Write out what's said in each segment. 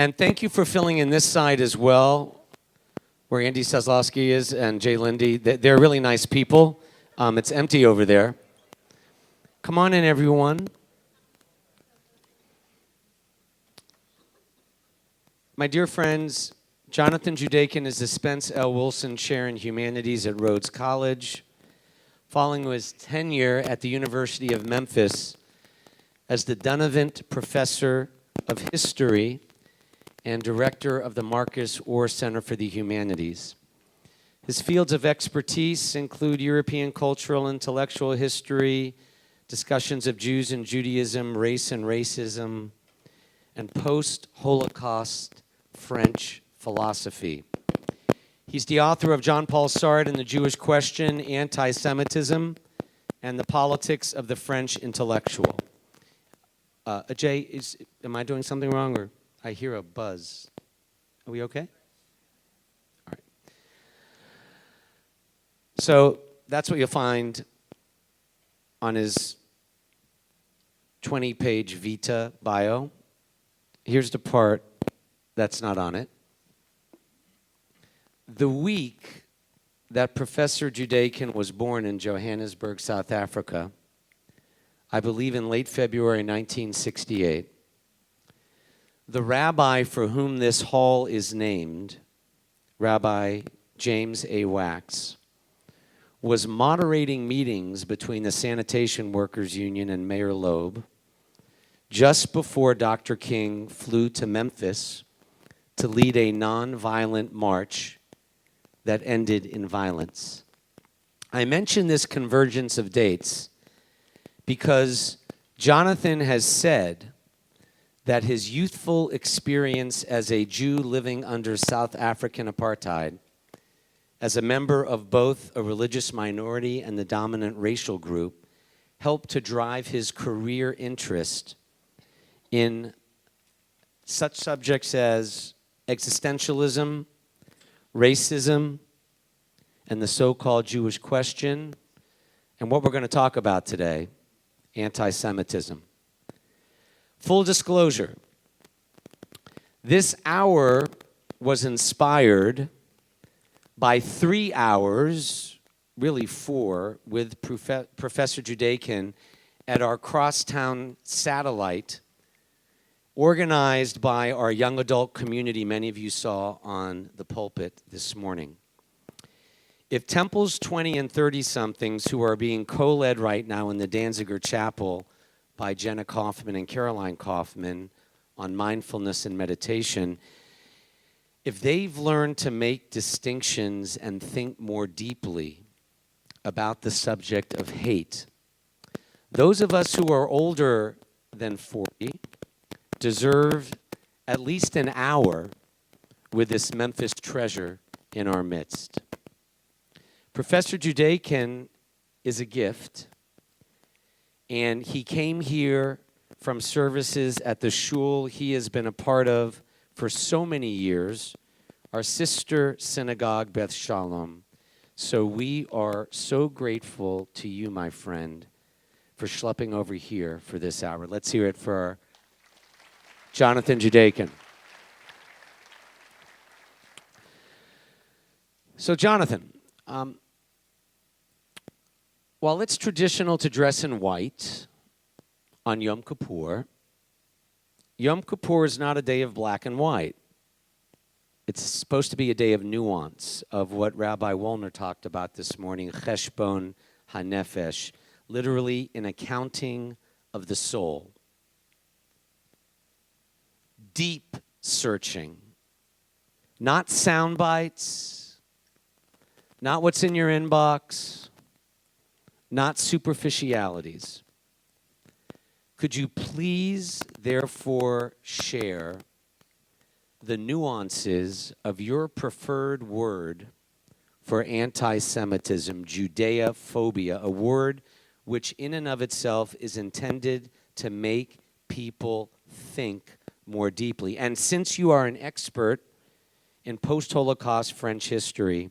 And thank you for filling in this side as well, where Andy Seslowski is and Jay Lindy. They're really nice people. It's empty over there. Come on in, everyone. My dear friends, Jonathan Judaken is the Spence L. Wilson Chair in Humanities at Rhodes College, following his tenure at the University of Memphis as the Dunavant Professor of History and Director of the Marcus Orr Center for the Humanities. His fields of expertise include European cultural and intellectual history, discussions of Jews and Judaism, race and racism, and post-Holocaust French philosophy. He's the author of John Paul Sartre and the Jewish Question, Antisemitism, and the Politics of the French Intellectual. Jay, am I doing something wrong, or I hear a buzz? Are we okay? All right. So that's what you'll find on his 20-page Vita bio. Here's the part that's not on it. The week that Professor Judaken was born in Johannesburg, South Africa, I believe in late February 1968, the rabbi for whom this hall is named, Rabbi James A. Wax, was moderating meetings between the Sanitation Workers Union and Mayor Loeb just before Dr. King flew to Memphis to lead a nonviolent march that ended in violence. I mention this convergence of dates because Jonathan has said that his youthful experience as a Jew living under South African apartheid, as a member of both a religious minority and the dominant racial group, helped to drive his career interest in such subjects as existentialism, racism, and the so-called Jewish question, and what we're going to talk about today, anti-Semitism. Full disclosure, this hour was inspired by 3 hours, really 4, with Professor Judaken at our Crosstown satellite, organized by our young adult community many of you saw on the pulpit this morning. If Temple's 20 and 30-somethings who are being co-led right now in the Danziger Chapel by Jenna Kaufman and Caroline Kaufman on mindfulness and meditation, if they've learned to make distinctions and think more deeply about the subject of hate, those of us who are older than 40 deserve at least an hour with this Memphis treasure in our midst. Professor Judaken is a gift, and he came here from services at the shul he has been a part of for so many years, our sister synagogue, Beth Shalom. So we are so grateful to you, my friend, for schlepping over here for this hour. Let's hear it for Jonathan Judaken. So, Jonathan, while it's traditional to dress in white on Yom Kippur is not a day of black and white. It's supposed to be a day of nuance, of what Rabbi Wollner talked about this morning, cheshbon hanefesh, literally an accounting of the soul. Deep searching, not sound bites, not what's in your inbox, not superficialities. Could you please, therefore, share the nuances of your preferred word for anti-Semitism, Judeophobia, a word which in and of itself is intended to make people think more deeply. And since you are an expert in post-Holocaust French history,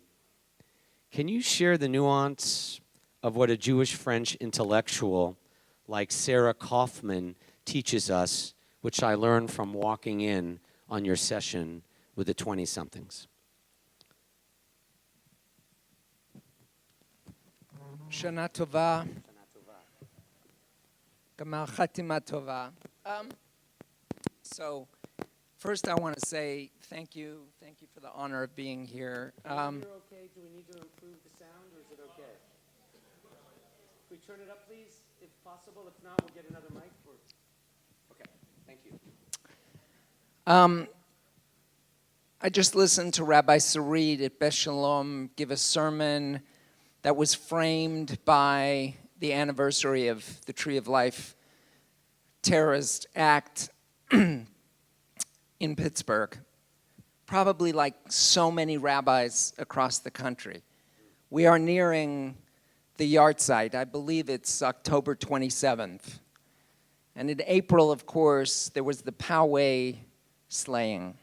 can you share the nuance of what a Jewish French intellectual like Sarah Kaufman teaches us, which I learned from walking in on your session with the 20-somethings. Shana Tova. Gamal Chatima Tova. So, first I want to say thank you for the honor of being here. You're okay. Do we need to improve the sound, or is it okay? Can we turn it up, please, if possible? If not, we'll get another mic. Okay, thank you. I just listened to Rabbi Sarid at Beth Shalom give a sermon that was framed by the anniversary of the Tree of Life terrorist act in Pittsburgh, probably like so many rabbis across the country. We are nearing the yahrzeit. I believe it's October 27th. And in April, of course, there was the Poway slaying.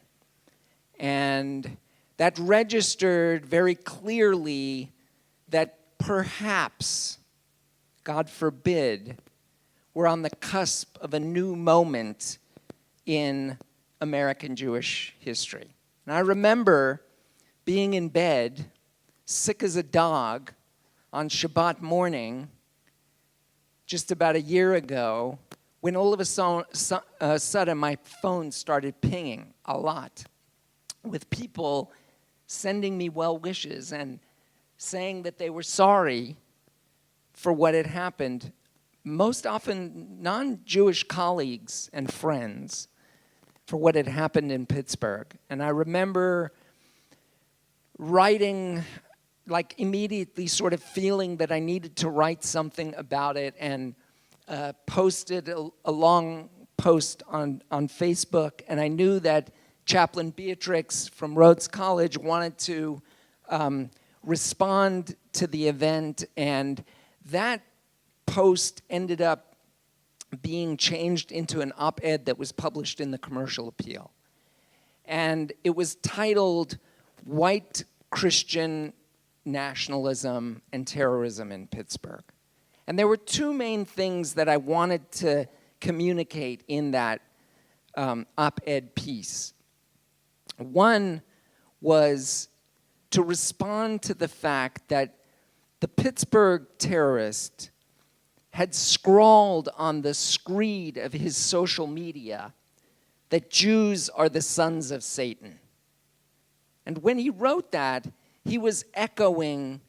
And that registered very clearly that perhaps, God forbid, we're on the cusp of a new moment in American Jewish history. And I remember being in bed, sick as a dog, on Shabbat morning, just about a year ago, when all of a sudden my phone started pinging a lot with people sending me well wishes and saying that they were sorry for what had happened, most often non-Jewish colleagues and friends, for what had happened in Pittsburgh. And I remember writing, like immediately sort of feeling that I needed to write something about it, and posted a long post on Facebook. And I knew that Chaplain Beatrix from Rhodes College wanted to respond to the event, and that post ended up being changed into an op-ed that was published in the Commercial Appeal. And it was titled White Christian Nationalism and Terrorism in Pittsburgh. And there were two main things that I wanted to communicate in that op-ed piece. One was to respond to the fact that the Pittsburgh terrorist had scrawled on the screed of his social media that Jews are the sons of Satan. And when he wrote that, he was echoing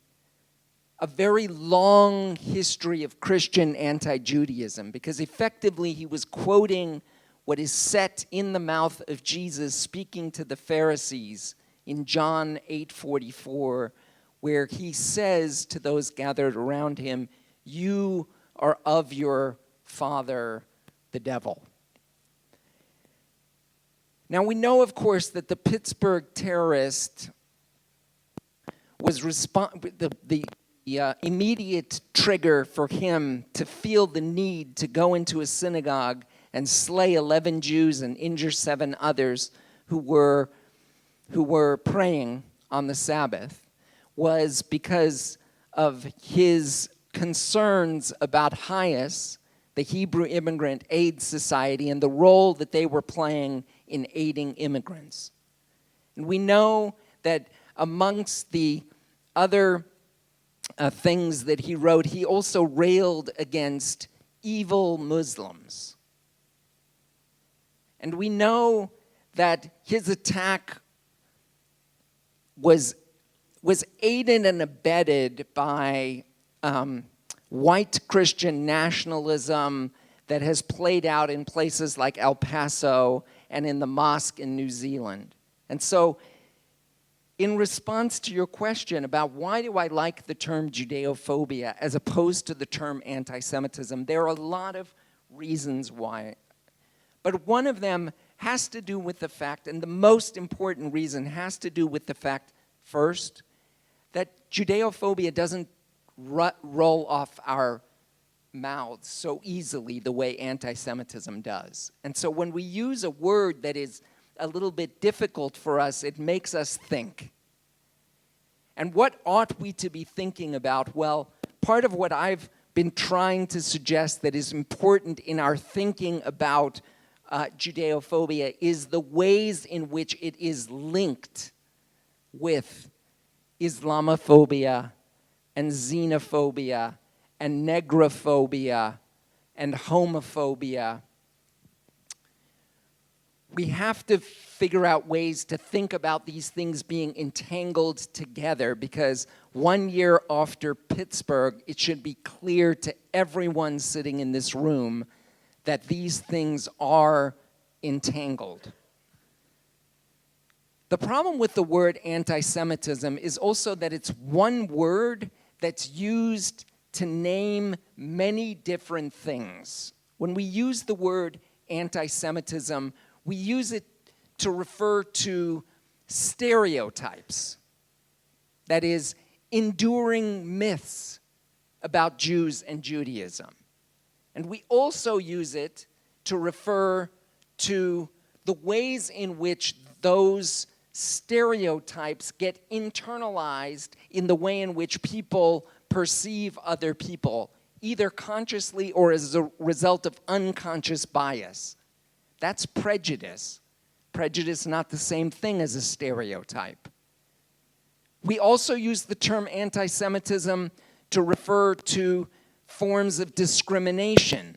a very long history of Christian anti-Judaism, because effectively he was quoting what is set in the mouth of Jesus speaking to the Pharisees in John 8:44, where he says to those gathered around him, "You are of your father, the devil." Now we know, of course, that the Pittsburgh terrorist was the immediate trigger for him to feel the need to go into a synagogue and slay 11 Jews and injure 7 others who were praying on the Sabbath, was because of his concerns about HIAS, the Hebrew Immigrant Aid Society, and the role that they were playing in aiding immigrants. And we know that amongst the other things that he wrote, he also railed against evil Muslims. And we know that his attack was aided and abetted by white Christian nationalism that has played out in places like El Paso and in the mosque in New Zealand. And so, in response to your question about why do I like the term Judeophobia as opposed to the term anti-Semitism, there are a lot of reasons why. But one of them has to do with the fact, and the most important reason has to do with the fact, first, that Judeophobia doesn't roll off our mouths so easily the way anti-Semitism does. And so when we use a word that is a little bit difficult for us, it makes us think. And what ought we to be thinking about? Well, part of what I've been trying to suggest that is important in our thinking about Judeophobia is the ways in which it is linked with Islamophobia and xenophobia and negrophobia and homophobia. We have to figure out ways to think about these things being entangled together, because 1 year after Pittsburgh, it should be clear to everyone sitting in this room that these things are entangled. The problem with the word anti-Semitism is also that it's one word that's used to name many different things. When we use the word anti-Semitism, we use it to refer to stereotypes, that is, enduring myths about Jews and Judaism. And we also use it to refer to the ways in which those stereotypes get internalized in the way in which people perceive other people, either consciously or as a result of unconscious bias. That's prejudice. Prejudice is not the same thing as a stereotype. We also use the term anti-Semitism to refer to forms of discrimination.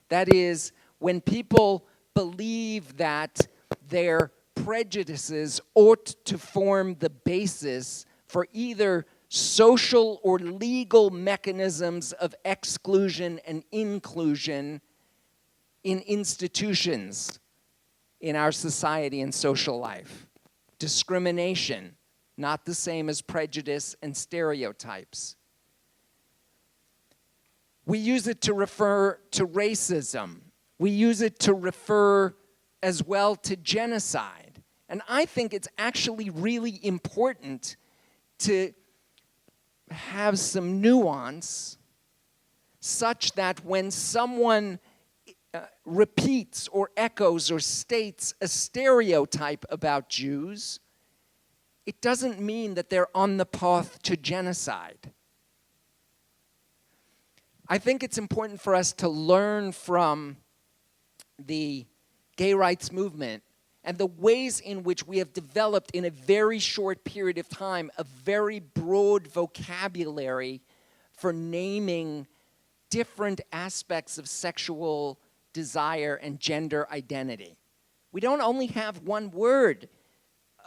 That is, when people believe that their prejudices ought to form the basis for either social or legal mechanisms of exclusion and inclusion in institutions in our society and social life. Discrimination, not the same as prejudice and stereotypes. We use it to refer to racism. We use it to refer as well to genocide. And I think it's actually really important to have some nuance such that when someone repeats or echoes or states a stereotype about Jews, it doesn't mean that they're on the path to genocide. I think it's important for us to learn from the gay rights movement and the ways in which we have developed in a very short period of time a very broad vocabulary for naming different aspects of sexual desire and gender identity. We don't only have one word.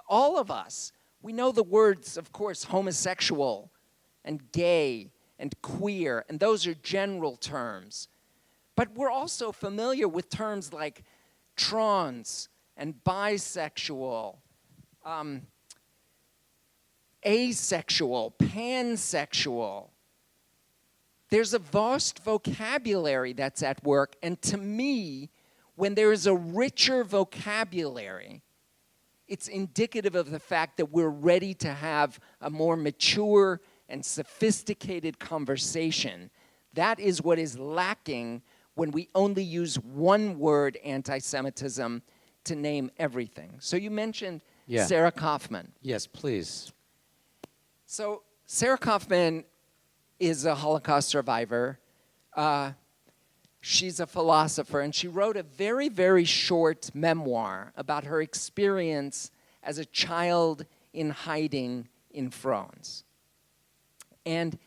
All of us, we know the words, of course, homosexual and gay and queer, and those are general terms. But we're also familiar with terms like trans and bisexual, asexual, pansexual. There's a vast vocabulary that's at work, and to me, when there is a richer vocabulary, it's indicative of the fact that we're ready to have a more mature and sophisticated conversation. That is what is lacking when we only use one word, anti-Semitism, to name everything. So you mentioned Sarah Kaufman. Yes, please. So Sarah Kaufman is a Holocaust survivor. She's a philosopher, and she wrote a very, very short memoir about her experience as a child in hiding in France. And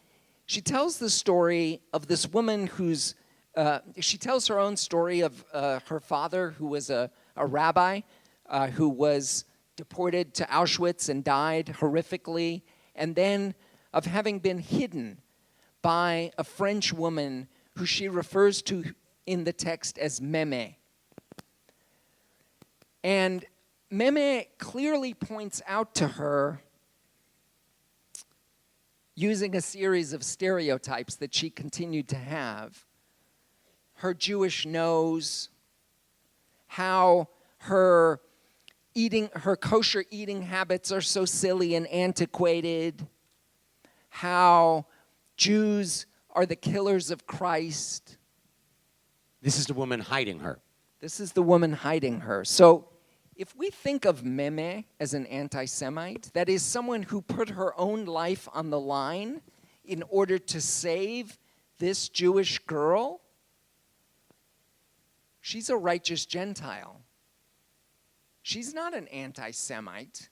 she tells the story of this woman who's, she tells her own story of her father, who was a rabbi, who was deported to Auschwitz and died horrifically, and then of having been hidden by a French woman who she refers to in the text as Meme. And Meme clearly points out to her, using a series of stereotypes that she continued to have, her Jewish nose, how her kosher eating habits are so silly and antiquated, how Jews are the killers of Christ. This is the woman hiding her. This is the woman hiding her. So if we think of Meme as an anti-Semite, that is someone who put her own life on the line in order to save this Jewish girl, she's a righteous Gentile. She's not an anti-Semite.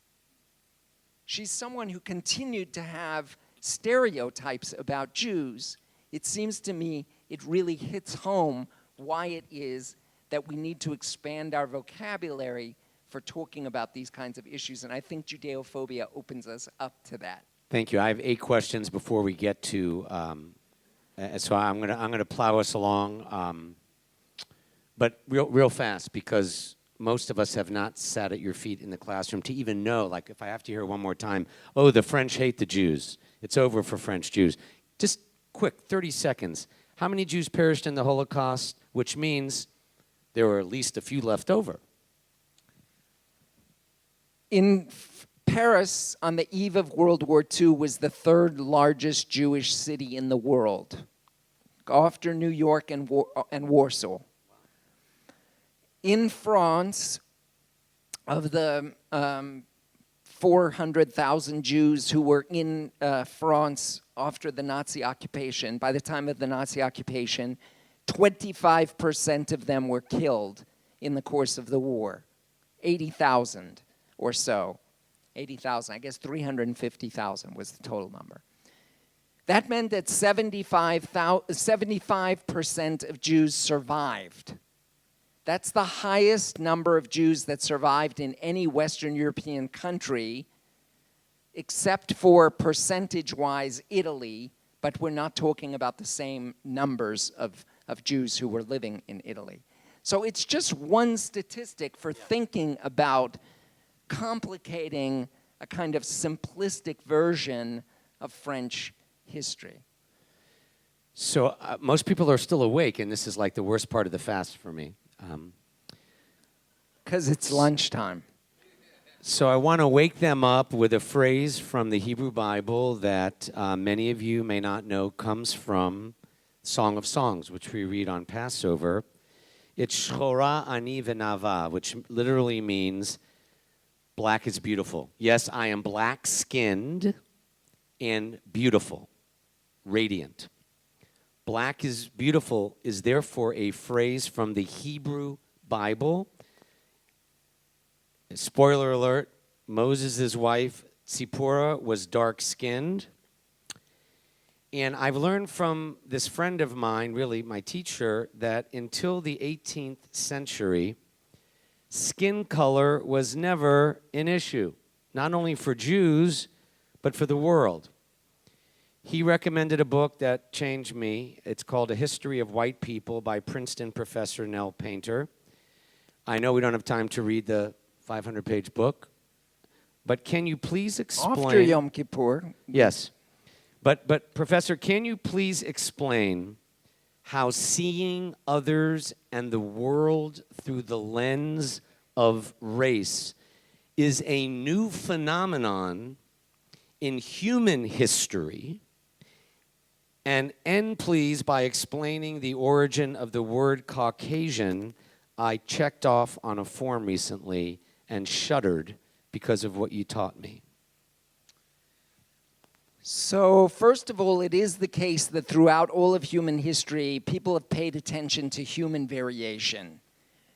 She's someone who continued to have stereotypes about Jews. It seems to me it really hits home why it is that we need to expand our vocabulary for talking about these kinds of issues. And I think Judeophobia opens us up to that. Thank you. I have 8 questions before we get to, so I'm gonna plow us along, but real fast, because most of us have not sat at your feet in the classroom to even know, like if I have to hear one more time, oh, the French hate the Jews. It's over for French Jews. Just quick, 30 seconds. How many Jews perished in the Holocaust, which means there were at least a few left over? In Paris, on the eve of World War II, was the 3rd largest Jewish city in the world, after New York and Warsaw. In France, of the 400,000 Jews who were in France after the Nazi occupation, by the time of the Nazi occupation, 25% of them were killed in the course of the war. 80,000 or so. 80,000, I guess 350,000 was the total number. That meant that 75% of Jews survived. That's the highest number of Jews that survived in any Western European country, except for percentage-wise Italy, but we're not talking about the same numbers of Jews who were living in Italy. So it's just one statistic for thinking about complicating a kind of simplistic version of French history. So most people are still awake, and this is like the worst part of the fast for me. Because it's lunchtime. So I want to wake them up with a phrase from the Hebrew Bible that many of you may not know comes from Song of Songs, which we read on Passover. It's Shchora Ani V'Nava, which literally means black is beautiful. Yes, I am black-skinned and beautiful, radiant. Black is beautiful is therefore a phrase from the Hebrew Bible. Spoiler alert, Moses' wife, Tzipporah, was dark-skinned. And I've learned from this friend of mine, really my teacher, that until the 18th century, skin color was never an issue, not only for Jews, but for the world. He recommended a book that changed me. It's called A History of White People by Princeton professor Nell Painter. I know we don't have time to read the 500-page book, but can you please explain... After Yom Kippur. Yes. But Professor, can you please explain how seeing others and the world through the lens of race is a new phenomenon in human history? And end, please, by explaining the origin of the word Caucasian. I checked off on a form recently and shuddered because of what you taught me. So, first of all, it is the case that throughout all of human history, people have paid attention to human variation.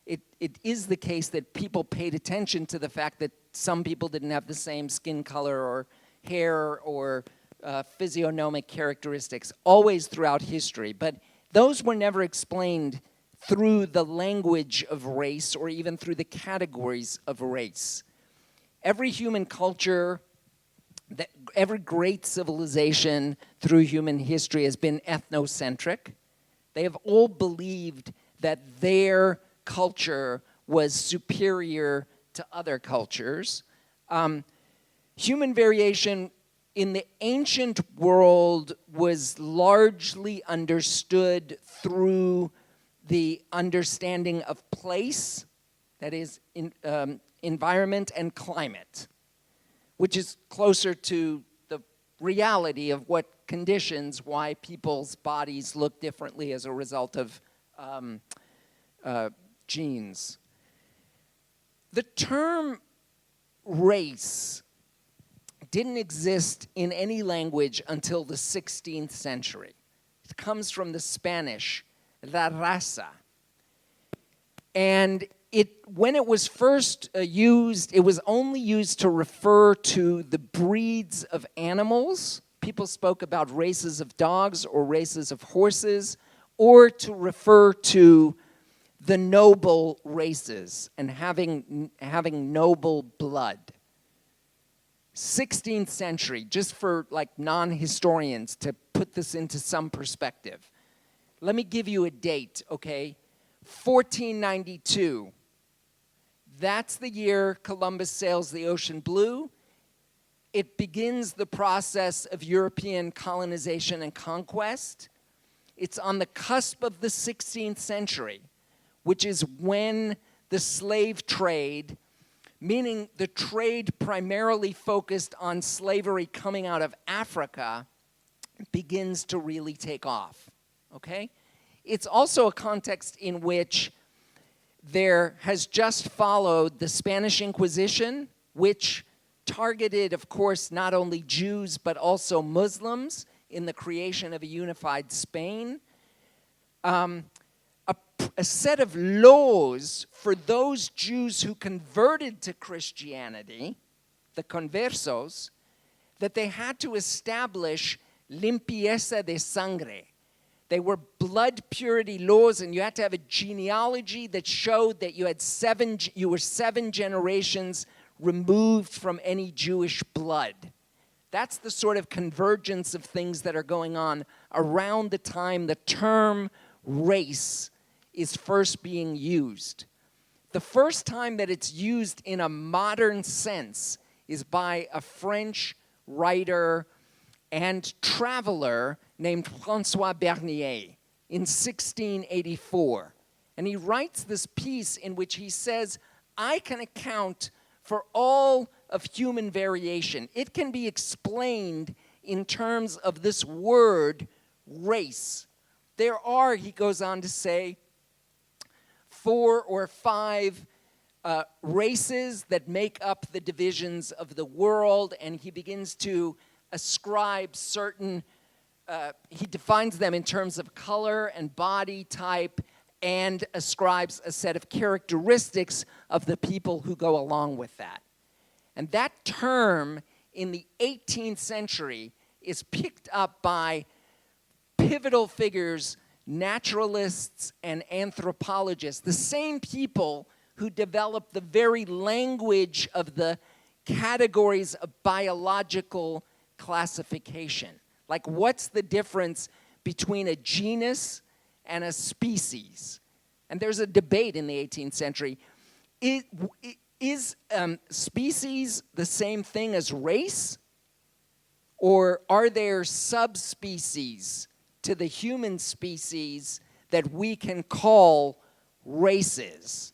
It is the case that people paid attention to the fact that some people didn't have the same skin color or hair or physiognomic characteristics, always throughout history. But those were never explained through the language of race or even through the categories of race. Every human culture, every great civilization through human history has been ethnocentric. They have all believed that their culture was superior to other cultures. Human variation in the ancient world was largely understood through the understanding of place, that is, environment and climate, which is closer to the reality of what conditions why people's bodies look differently as a result of genes. The term race didn't exist in any language until the 16th century. It comes from the Spanish, la raza. And when it was first used, it was only used to refer to the breeds of animals. People spoke about races of dogs or races of horses, or to refer to the noble races and having noble blood. 16th century, just for like non-historians to put this into some perspective. Let me give you a date, okay? 1492. That's the year Columbus sails the ocean blue. It begins the process of European colonization and conquest. It's on the cusp of the 16th century, which is when the slave trade, meaning the trade primarily focused on slavery coming out of Africa, begins to really take off, okay? It's also a context in which there has just followed the Spanish Inquisition, which targeted, of course, not only Jews but also Muslims in the creation of a unified Spain. A set of laws for those Jews who converted to Christianity, the conversos, that they had to establish limpieza de sangre. They were blood purity laws, and you had to have a genealogy that showed that you were 7 generations removed from any Jewish blood. That's the sort of convergence of things that are going on around the time the term race is first being used. The first time that it's used in a modern sense is by a French writer and traveler named François Bernier in 1684. And he writes this piece in which he says, I can account for all of human variation. It can be explained in terms of this word, race. There are, he goes on to say, 4 or 5 races that make up the divisions of the world, and he begins to ascribe certain, he defines them in terms of color and body type, and ascribes a set of characteristics of the people who go along with that. And that term in the 18th century is picked up by pivotal figures, naturalists and anthropologists, the same people who developed the very language of the categories of biological classification. Like, what's the difference between a genus and a species? And there's a debate in the 18th century. Is species the same thing as race? Or are there subspecies to the human species that we can call races?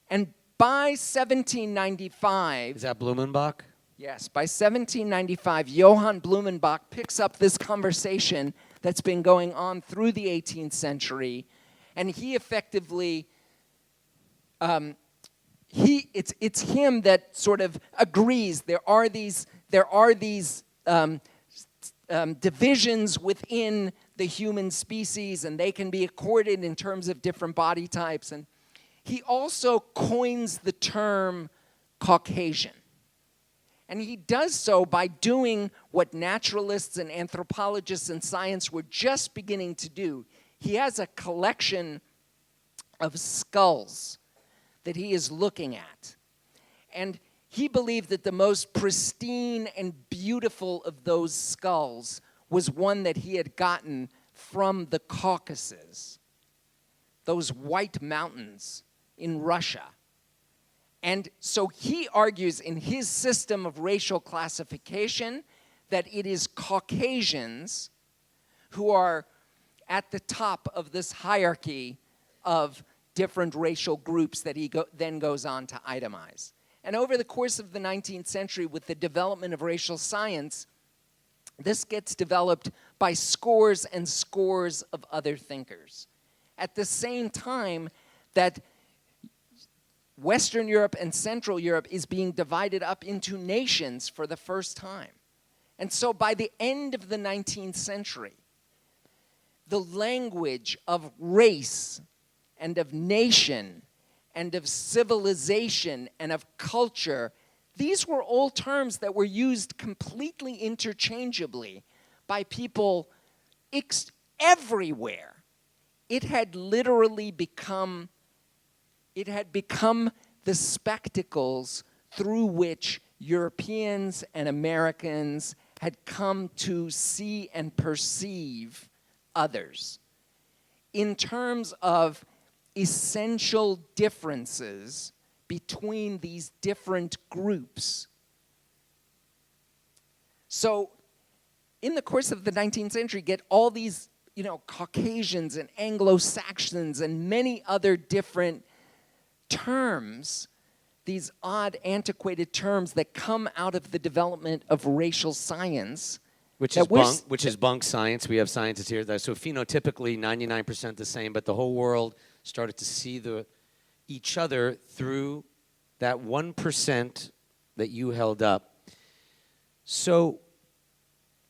And by 1795... Is that Blumenbach? Yes, by 1795, Johann Blumenbach picks up this conversation that's been going on through the 18th century, and he effectively... it's him that sort of agrees there are these divisions within the human species, and they can be accorded in terms of different body types. And he also coins the term Caucasian. And he does so by doing what naturalists and anthropologists and science were just beginning to do. He has a collection of skulls that he is looking at. And he believed that the most pristine and beautiful of those skulls was one that he had gotten from the Caucasus, those white mountains in Russia. And so he argues in his system of racial classification that it is Caucasians who are at the top of this hierarchy of different racial groups that he then goes on to itemize. And over the course of the 19th century, with the development of racial science, this gets developed by scores and scores of other thinkers. At the same time that Western Europe and Central Europe is being divided up into nations for the first time. And so by the end of the 19th century, the language of race and of nation and of civilization and of culture, these were all terms that were used completely interchangeably by people everywhere. It had literally become the spectacles through which Europeans and Americans had come to see and perceive others. In terms of essential differences between these different groups. So, in the course of the 19th century, get all these, Caucasians and Anglo-Saxons and many other different terms, these odd, antiquated terms that come out of the development of racial science. Which is bunk science. We have scientists here. So phenotypically, 99% the same, but the whole world started to see each other through that 1% that you held up. So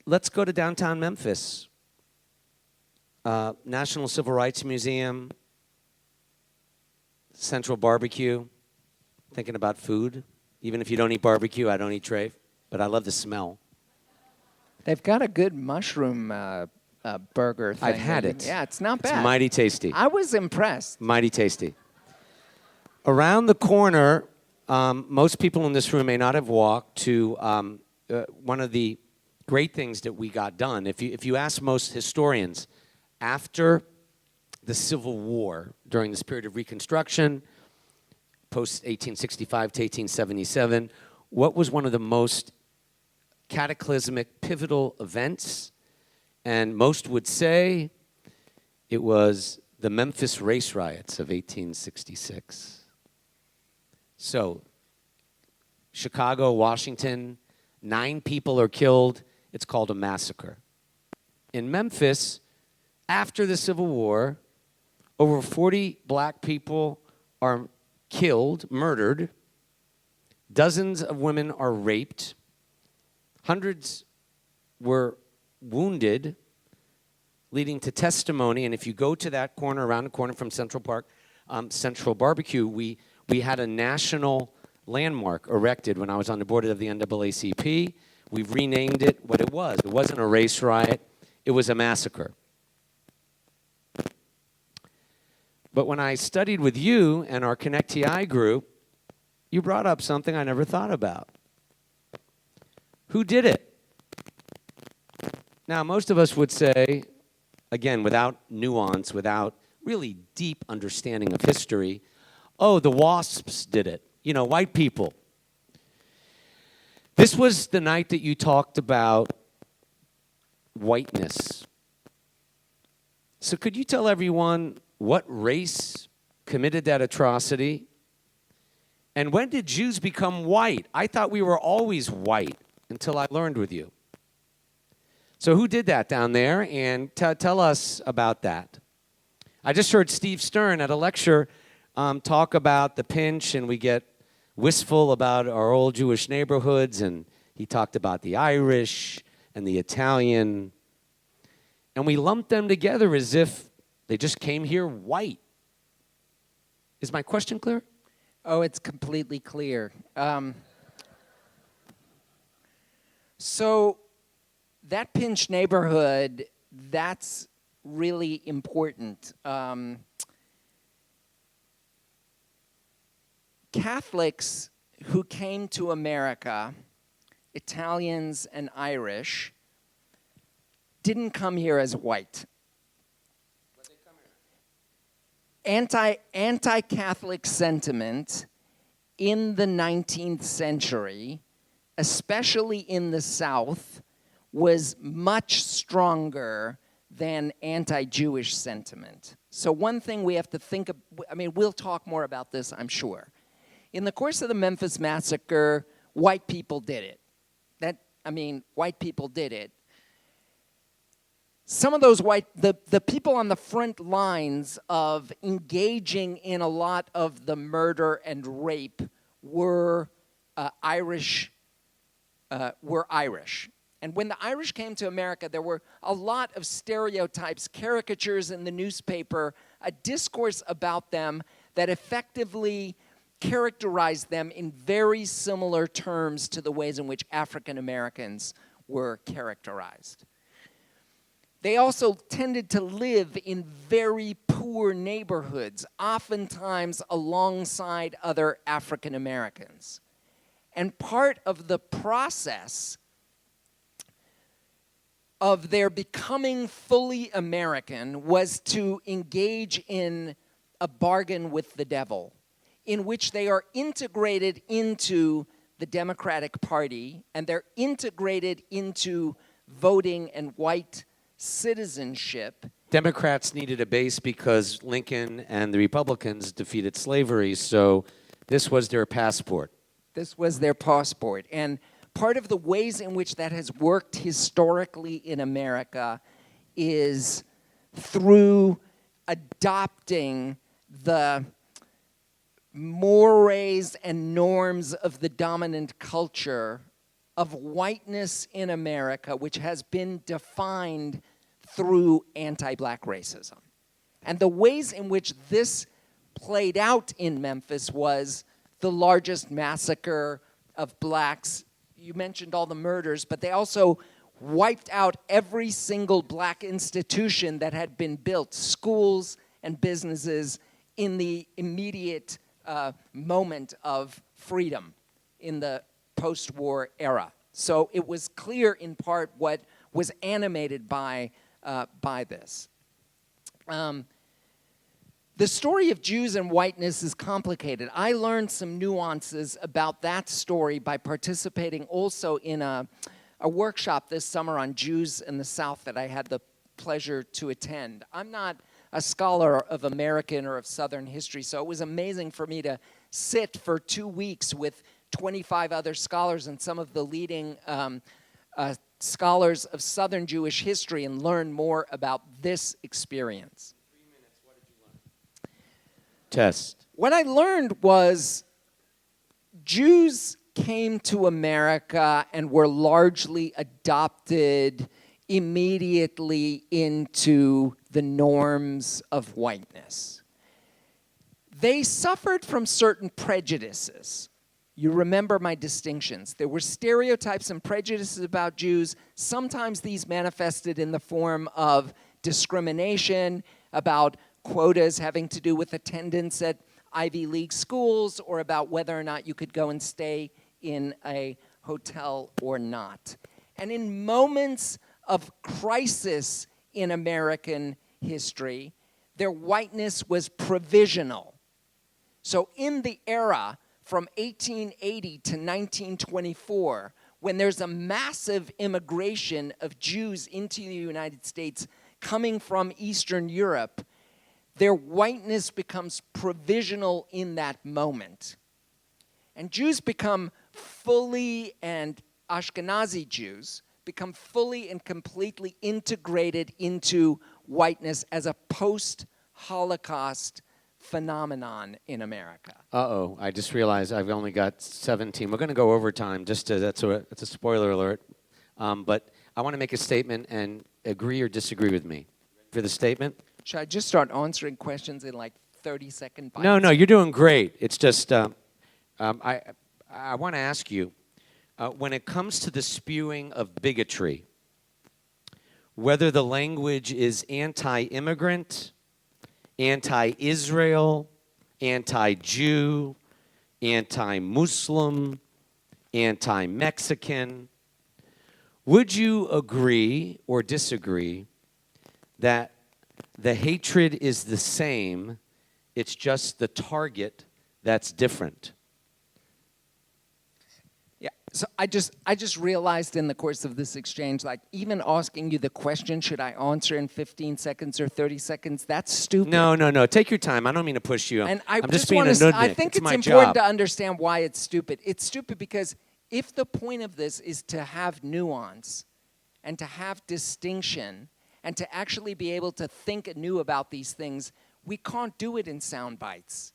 let's go to downtown Memphis. National Civil Rights Museum, Central Barbecue. Thinking about food. Even if you don't eat barbecue, I don't eat trafe, but I love the smell. They've got a good mushroom burger thing. I've had it. Yeah, it's not bad. It's mighty tasty. I was impressed. Mighty tasty. Around the corner, most people in this room may not have walked to one of the great things that we got done. If you ask most historians, after the Civil War, during this period of Reconstruction, post-1865 to 1877, what was one of the most cataclysmic, pivotal events? And most would say it was the Memphis race riots of 1866. So, Chicago, Washington, 9 people are killed. It's called a massacre. In Memphis, after the Civil War, over 40 black people are killed, murdered. Dozens of women are raped. Hundreds were wounded, leading to testimony. And if you go to that corner, around the corner from Central Park, Central Barbecue, we had a national landmark erected when I was on the board of the NAACP. We've renamed it what it was. It wasn't a race riot. It was a massacre. But when I studied with you and our Connect TI group, you brought up something I never thought about. Who did it? Now, most of us would say, again, without nuance, without really deep understanding of history, oh, the WASPs did it. White people. This was the night that you talked about whiteness. So could you tell everyone what race committed that atrocity? And when did Jews become white? I thought we were always white until I learned with you. So who did that down there? And tell us about that. I just heard Steve Stern at a lecture talk about the pinch, and we get wistful about our old Jewish neighborhoods, and he talked about the Irish and the Italian. And we lumped them together as if they just came here white. Is my question clear? Oh, it's completely clear. So that pinch neighborhood, that's really important. Catholics who came to America, Italians and Irish, didn't come here as white. Anti-Catholic sentiment in the 19th century, especially in the South, was much stronger than anti-Jewish sentiment. So one thing we have to think of, we'll talk more about this, I'm sure. In the course of the Memphis massacre, white people did it. White people did it. Some of those the people on the front lines of engaging in a lot of the murder and rape were Irish. And when the Irish came to America, there were a lot of stereotypes, caricatures in the newspaper a discourse about them that effectively characterized them in very similar terms to the ways in which African Americans were characterized. They also tended to live in very poor neighborhoods, oftentimes alongside other African Americans. And part of the process of their becoming fully American was to engage in a bargain with the devil, in which they are integrated into the Democratic Party, and they're integrated into voting and white citizenship. Democrats needed a base because Lincoln and the Republicans defeated slavery, so this was their passport. This was their passport. And part of the ways in which that has worked historically in America is through adopting the mores and norms of the dominant culture of whiteness in America, which has been defined through anti-black racism. And the ways in which this played out in Memphis was the largest massacre of blacks. You mentioned all the murders, but they also wiped out every single black institution that had been built, schools and businesses, in the immediate moment of freedom in the post-war era. So it was clear in part what was animated by this. The story of Jews and whiteness is complicated. I learned some nuances about that story by participating also in a workshop this summer on Jews in the South that I had the pleasure to attend. I'm not a scholar of American or of Southern history, so it was amazing for me to sit for 2 weeks with 25 other scholars and some of the leading scholars of Southern Jewish history and learn more about this experience. 3 minutes, what did you learn? Test. What I learned was Jews came to America and were largely adopted immediately into the norms of whiteness. They suffered from certain prejudices. You remember my distinctions. There were stereotypes and prejudices about Jews. Sometimes these manifested in the form of discrimination, about quotas having to do with attendance at Ivy League schools, or about whether or not you could go and stay in a hotel or not. And in moments of crisis in American history, their whiteness was provisional. So in the era from 1880 to 1924, when there's a massive immigration of Jews into the United States coming from Eastern Europe, their whiteness becomes provisional in that moment. And Jews become fully, and Ashkenazi Jews become fully and completely integrated into whiteness as a post-Holocaust phenomenon in America. Uh-oh, I just realized I've only got 17. We're going to go over time, it's a spoiler alert. But I want to make a statement and agree or disagree with me. For the statement? Should I just start answering questions in like 30-second bites? No, you're doing great. It's just, I want to ask you, when it comes to the spewing of bigotry, whether the language is anti-immigrant, anti-Israel, anti-Jew, anti-Muslim, anti-Mexican, would you agree or disagree that the hatred is the same, it's just the target that's different? Yeah, so I just realized in the course of this exchange, like even asking you the question, should I answer in 15 seconds or 30 seconds, that's stupid. No. Take your time. I don't mean to push you. And I'm just being a nudnik. I think it's my important job. to understand why it's stupid. It's stupid because if the point of this is to have nuance and to have distinction and to actually be able to think anew about these things, we can't do it in sound bites.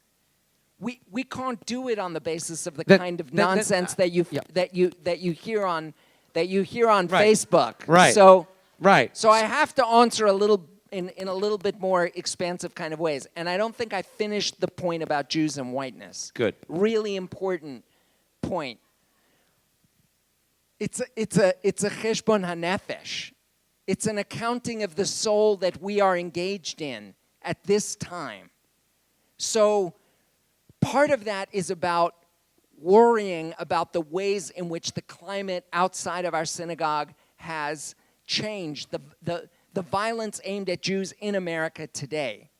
We can't do it on the basis of the kind of nonsense that you hear on Right. Facebook. Right. So Right. I have to answer a little in a little bit more expansive kind of ways. And I don't think I finished the point about Jews and whiteness. Good. Really important point. It's a cheshbon hanefesh. It's an accounting of the soul that we are engaged in at this time. So part of that is about worrying about the ways in which the climate outside of our synagogue has changed, the violence aimed at Jews in America today.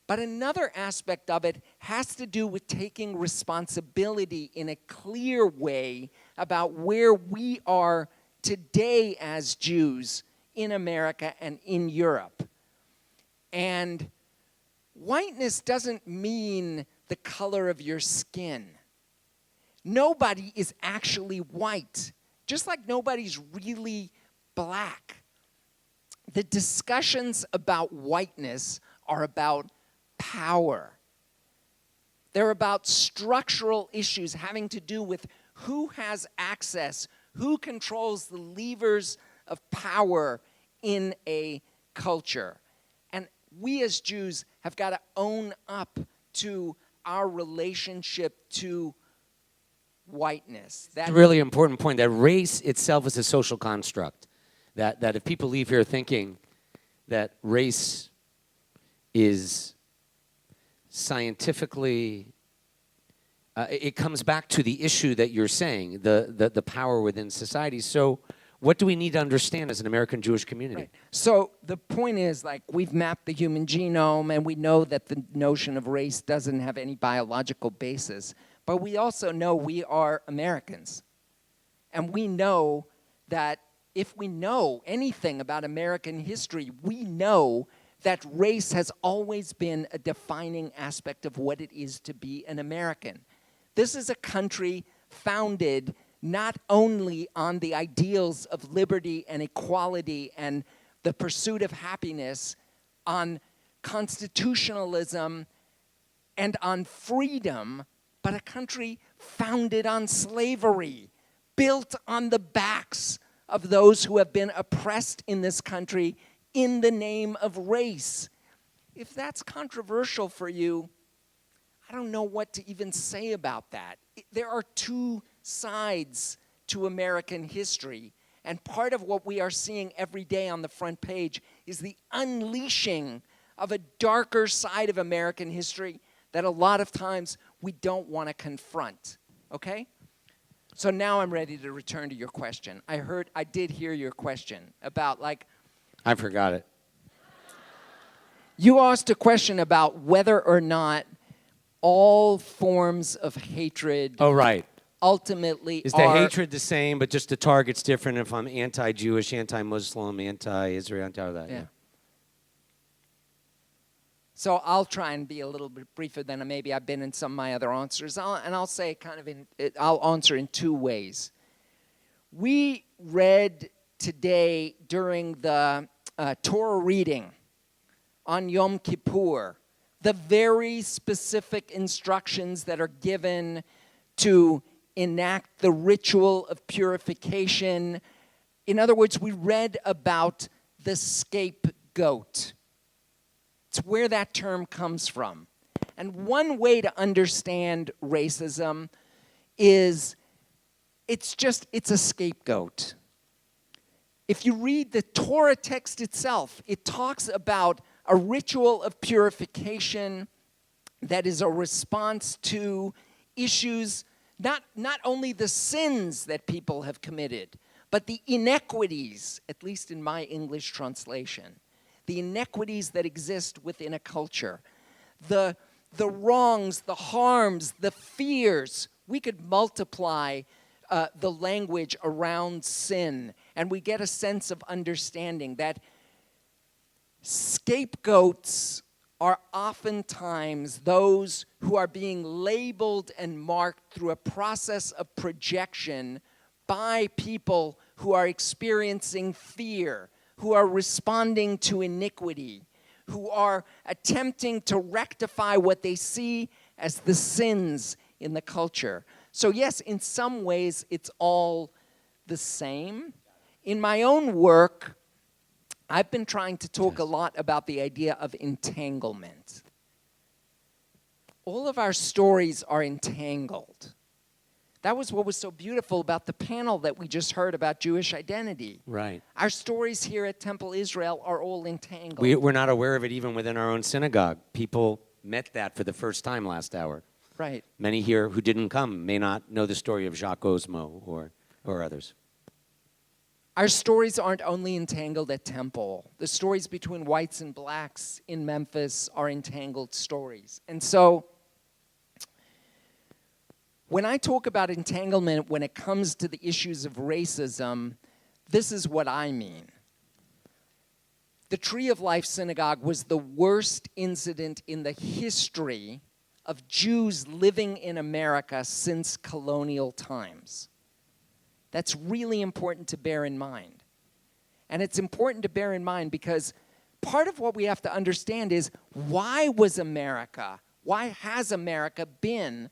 But another aspect of it has to do with taking responsibility in a clear way about where we are today as Jews in America and in Europe. And whiteness doesn't mean the color of your skin. Nobody is actually white, just like nobody's really black. The discussions about whiteness are about power. They're about structural issues having to do with who has access, who controls the levers of power in a culture. And we as Jews have got to own up to our relationship to whiteness. That's a really important point, that race itself is a social construct. That if people leave here thinking that race is scientifically, it comes back to the issue that you're saying, the power within society. So what do we need to understand as an American Jewish community? Right. So the point is, like, we've mapped the human genome, and we know that the notion of race doesn't have any biological basis. But we also know we are Americans. And we know that if we know anything about American history, we know that race has always been a defining aspect of what it is to be an American. This is a country founded not only on the ideals of liberty and equality and the pursuit of happiness, on constitutionalism and on freedom, but a country founded on slavery, built on the backs of those who have been oppressed in this country in the name of race. If that's controversial for you, I don't know what to even say about that. There are two sides to American history, and part of what we are seeing every day on the front page is the unleashing of a darker side of American history that a lot of times we don't want to confront, okay? So now I'm ready to return to your question. I did hear your question about, like... I forgot it. You asked a question about whether or not all forms of hatred... Oh, right. Ultimately is the hatred the same, but just the target's different if I'm anti-Jewish, anti-Muslim, anti-Israel, anti-that? Yeah. So I'll try and be a little bit briefer than maybe I've been in some of my other answers. I'll say I'll answer in two ways. We read today during the Torah reading on Yom Kippur the very specific instructions that are given to enact the ritual of purification. In other words, we read about the scapegoat. It's where that term comes from. And one way to understand racism is it's a scapegoat. If you read the Torah text itself, it talks about a ritual of purification that is a response to issues, not only the sins that people have committed, but the inequities, at least in my English translation, the inequities that exist within a culture, the wrongs, the harms, the fears. We could multiply the language around sin, and we get a sense of understanding that scapegoats are oftentimes those who are being labeled and marked through a process of projection by people who are experiencing fear, who are responding to iniquity, who are attempting to rectify what they see as the sins in the culture. So yes, in some ways, it's all the same. In my own work, I've been trying to talk a lot about the idea of entanglement. All of our stories are entangled. That was what was so beautiful about the panel that we just heard about Jewish identity. Right. Our stories here at Temple Israel are all entangled. We're not aware of it even within our own synagogue. People met that for the first time last hour. Right. Many here who didn't come may not know the story of Jacques Osmo or others. Our stories aren't only entangled at Temple. The stories between whites and blacks in Memphis are entangled stories. And so, when I talk about entanglement when it comes to the issues of racism, this is what I mean. The Tree of Life Synagogue was the worst incident in the history of Jews living in America since colonial times. That's really important to bear in mind. And it's important to bear in mind because part of what we have to understand is why has America been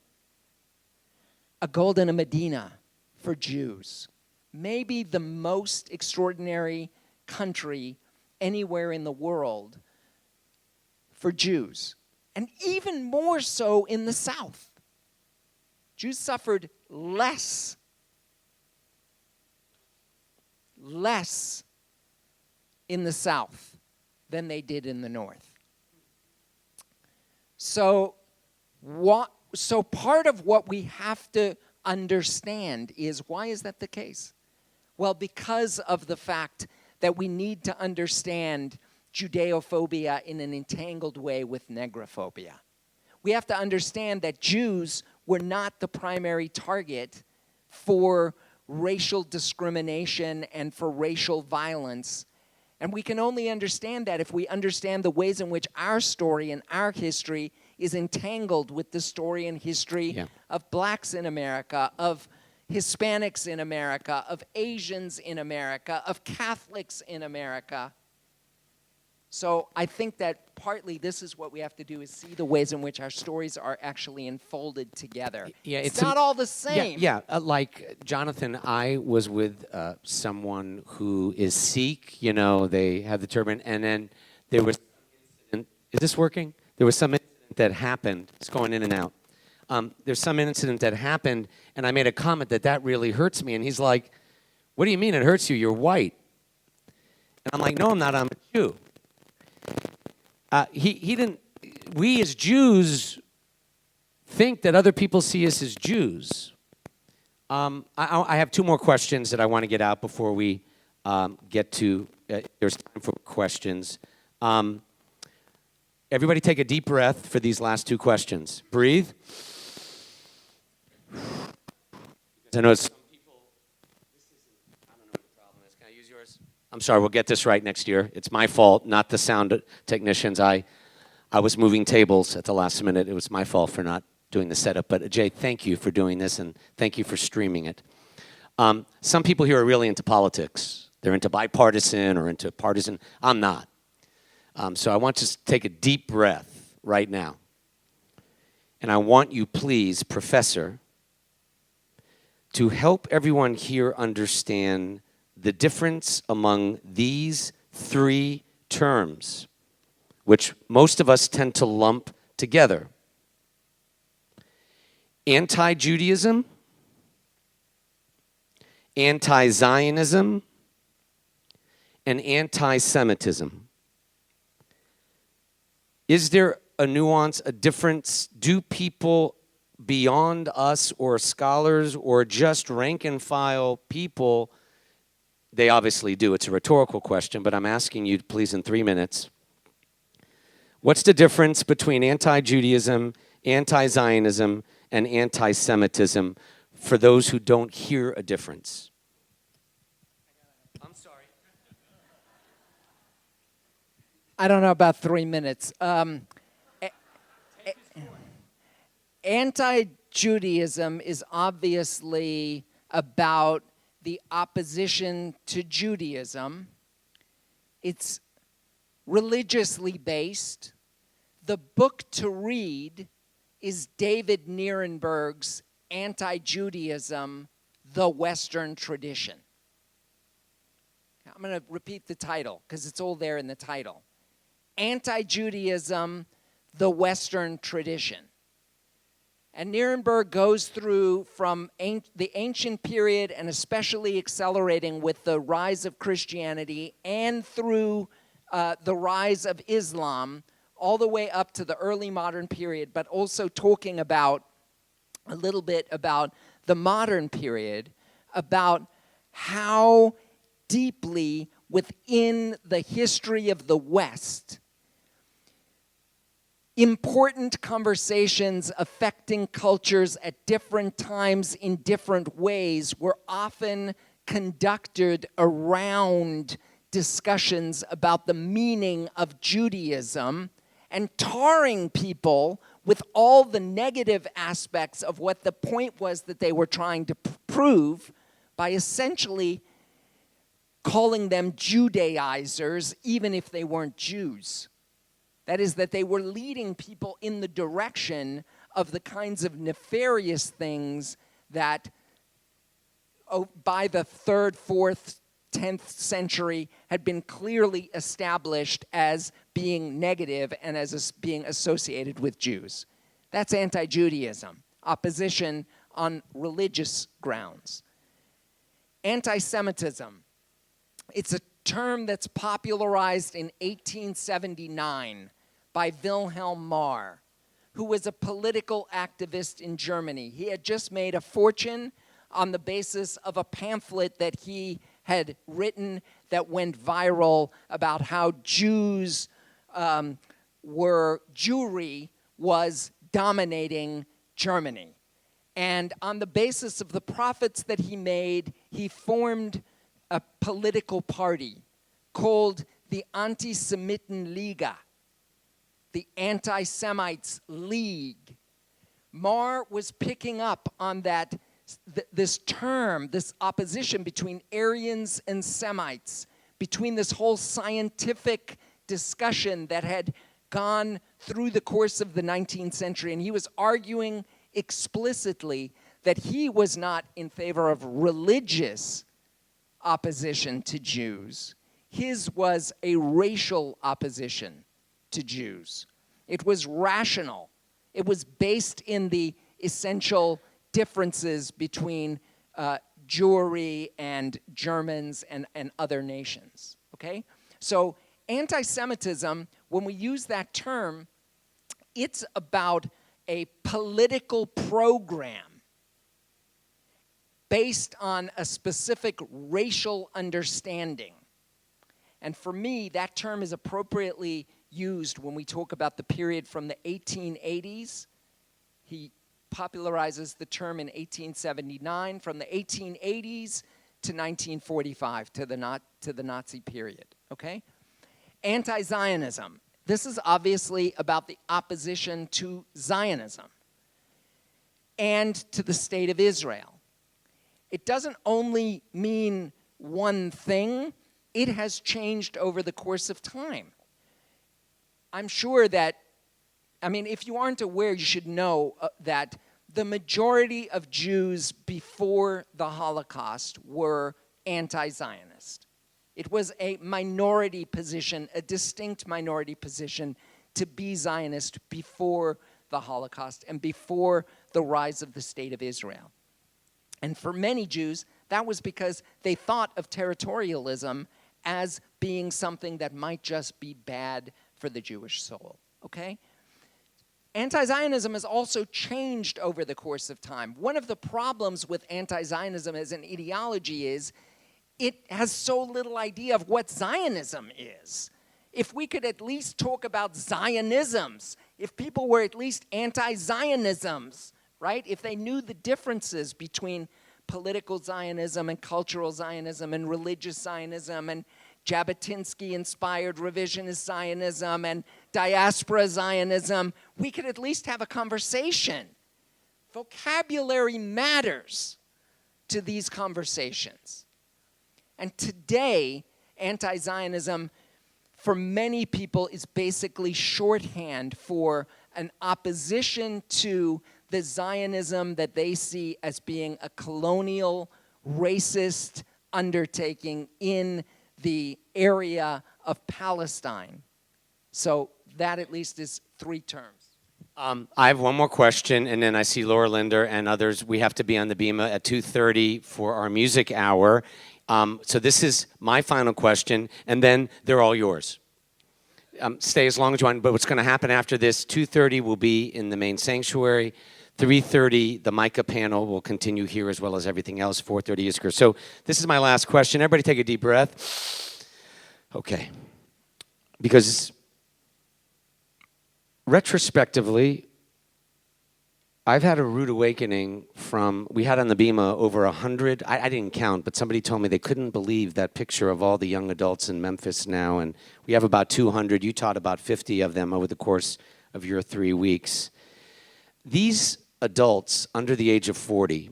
a golden Medina for Jews? Maybe the most extraordinary country anywhere in the world for Jews. And even more so in the South. Jews suffered less in the South than they did in the North. So part of what we have to understand is, why is that the case? Well, because of the fact that we need to understand Judeophobia in an entangled way with negrophobia. We have to understand that Jews were not the primary target for racial discrimination and for racial violence. And we can only understand that if we understand the ways in which our story and our history is entangled with the story and history of blacks in America, of Hispanics in America, of Asians in America, of Catholics in America. So I think that partly this is what we have to do, is see the ways in which our stories are actually enfolded together. Yeah, it's not all the same. Like Jonathan, I was with someone who is Sikh. You know, they have the turban, and then there was is this working? There was some incident that happened. It's going in and out. There's some incident that happened, and I made a comment that really hurts me, and he's like, "What do you mean it hurts you? You're white." And I'm like, "No, I'm not. I'm a Jew." He didn't. We as Jews think that other people see us as Jews. I have two more questions that I want to get out before we get to. There's time for questions. Everybody, take a deep breath for these last two questions. Breathe. I know some people. I don't know what the problem is. Can I use yours? I'm sorry, we'll get this right next year. It's my fault, not the sound technicians. I was moving tables at the last minute. It was my fault for not doing the setup. But Jay, thank you for doing this, and thank you for streaming it. Some people here are really into politics. They're into bipartisan or into partisan. I'm not. So I want to take a deep breath right now. And I want you, please, Professor, to help everyone here understand the difference among these three terms, which most of us tend to lump together: anti-Judaism, anti-Zionism, and anti-Semitism. Is there a nuance, a difference? Do people beyond us or scholars or just rank and file people? They obviously do. It's a rhetorical question, but I'm asking you, please, in 3 minutes. What's the difference between anti-Judaism, anti-Zionism, and anti-Semitism for those who don't hear a difference? I'm sorry. I don't know about 3 minutes. Anti-Judaism is obviously about the opposition to Judaism. It's religiously based. The book to read is David Nierenberg's Anti-Judaism, the Western Tradition. I'm going to repeat the title because it's all there in the title. Anti-Judaism, the Western Tradition. And Nierenberg goes through from the ancient period and especially accelerating with the rise of Christianity and through the rise of Islam all the way up to the early modern period, but also talking about a little bit about the modern period, about how deeply within the history of the West, important conversations affecting cultures at different times in different ways were often conducted around discussions about the meaning of Judaism and tarring people with all the negative aspects of what the point was that they were trying to prove by essentially calling them Judaizers, even if they weren't Jews. That is, that they were leading people in the direction of the kinds of nefarious things that by the 3rd, 4th, 10th century had been clearly established as being negative and as being associated with Jews. That's anti-Judaism, opposition on religious grounds. Antisemitism. It's a term that's popularized in 1879 by Wilhelm Marr, who was a political activist in Germany. He had just made a fortune on the basis of a pamphlet that he had written that went viral about how Jewry was dominating Germany. And on the basis of the profits that he made, he formed a political party called the Antisemitenliga, the Anti-Semites League. Marr was picking up on that, this term, this opposition between Aryans and Semites, between this whole scientific discussion that had gone through the course of the 19th century. And he was arguing explicitly that he was not in favor of religious opposition to Jews. His was a racial opposition to Jews. It was rational. It was based in the essential differences between Jewry and Germans and other nations, okay? So anti-Semitism, when we use that term, it's about a political program based on a specific racial understanding. And for me, that term is appropriately used when we talk about the period from the 1880s. He popularizes the term in 1879, from the 1880s to 1945, to the Nazi period, okay? Anti-Zionism. This is obviously about the opposition to Zionism and to the state of Israel. It doesn't only mean one thing, it has changed over the course of time. I'm sure that, if you aren't aware, you should know that the majority of Jews before the Holocaust were anti-Zionist. It was a minority position, a distinct minority position to be Zionist before the Holocaust and before the rise of the State of Israel. And for many Jews, that was because they thought of territorialism as being something that might just be bad for the Jewish soul, okay? Anti-Zionism has also changed over the course of time. One of the problems with anti-Zionism as an ideology is it has so little idea of what Zionism is. If we could at least talk about Zionisms, if people were at least anti-Zionisms, right? If they knew the differences between political Zionism and cultural Zionism and religious Zionism and Jabotinsky-inspired revisionist Zionism and diaspora Zionism, we could at least have a conversation. Vocabulary matters to these conversations. And today, anti-Zionism, for many people, is basically shorthand for an opposition to the Zionism that they see as being a colonial, racist undertaking in the area of Palestine. So that at least is 3 terms. I have one more question, and then I see Laura Linder and others. We have to be on the Bima at 2:30 for our music hour. So this is my final question, and then they're all yours. Stay as long as you want, but what's going to happen after this, 2:30 will be in the main sanctuary. 3:30, the Micah panel will continue here as well as everything else. 4:30 is So this is my last question. Everybody take a deep breath. Okay. Because retrospectively, I've had a rude awakening we had on the Bima over 100, I didn't count, but somebody told me they couldn't believe that picture of all the young adults in Memphis now, and we have about 200. You taught about 50 of them over the course of your 3 weeks. These adults under the age of 40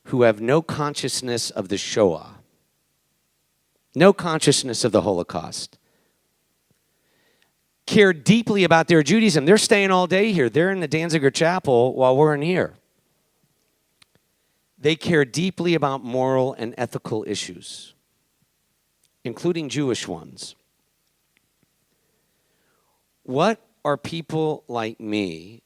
who have no consciousness of the Shoah, no consciousness of the Holocaust, care deeply about their Judaism. They're staying all day here. They're in the Danziger Chapel while we're in here. They care deeply about moral and ethical issues, including Jewish ones. What are people like me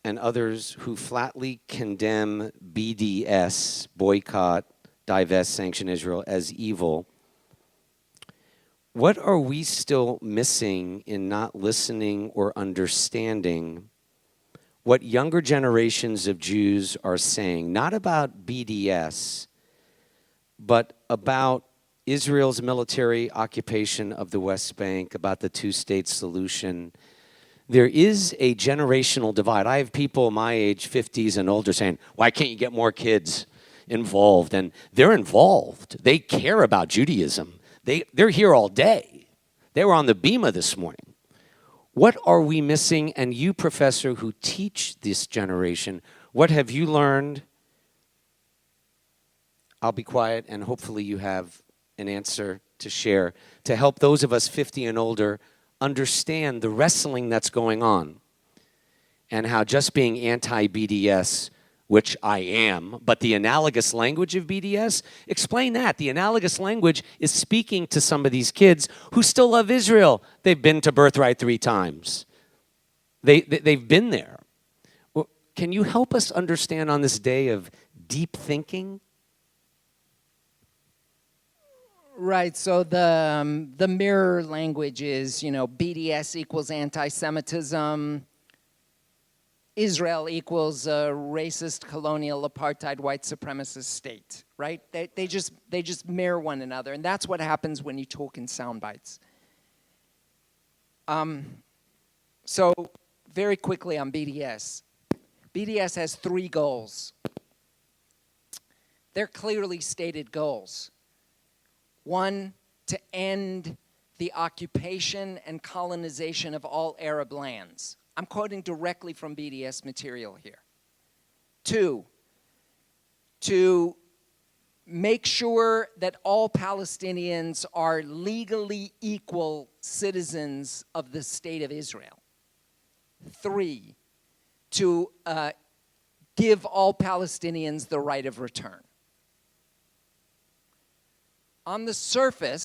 and others who flatly condemn BDS, boycott, divest, sanction Israel, as evil, what are we still missing in not listening or understanding what younger generations of Jews are saying? Not about BDS, but about Israel's military occupation of the West Bank, about the two-state solution. There is a generational divide. I have people my age, 50s and older, saying, why can't you get more kids involved? And they're involved. They care about Judaism. They're here all day. They were on the Bima this morning. What are we missing? And you, professor, who teach this generation, what have you learned? I'll be quiet, and hopefully you have an answer to share to help those of us 50 and older understand the wrestling that's going on and how just being anti-BDS, which I am, but the analogous language of BDS, explain that. The analogous language is speaking to some of these kids who still love Israel. They've been to Birthright 3 times. They've been there. Well, can you help us understand on this day of deep thinking? Right, so the mirror language is, BDS equals anti-Semitism, Israel equals a racist, colonial, apartheid, white supremacist state, right? They just mirror one another, and that's what happens when you talk in sound bites. So very quickly on BDS. BDS has 3 goals. They're clearly stated goals. 1, to end the occupation and colonization of all Arab lands. I'm quoting directly from BDS material here. 2, to make sure that all Palestinians are legally equal citizens of the state of Israel. 3, to give all Palestinians the right of return. On the surface,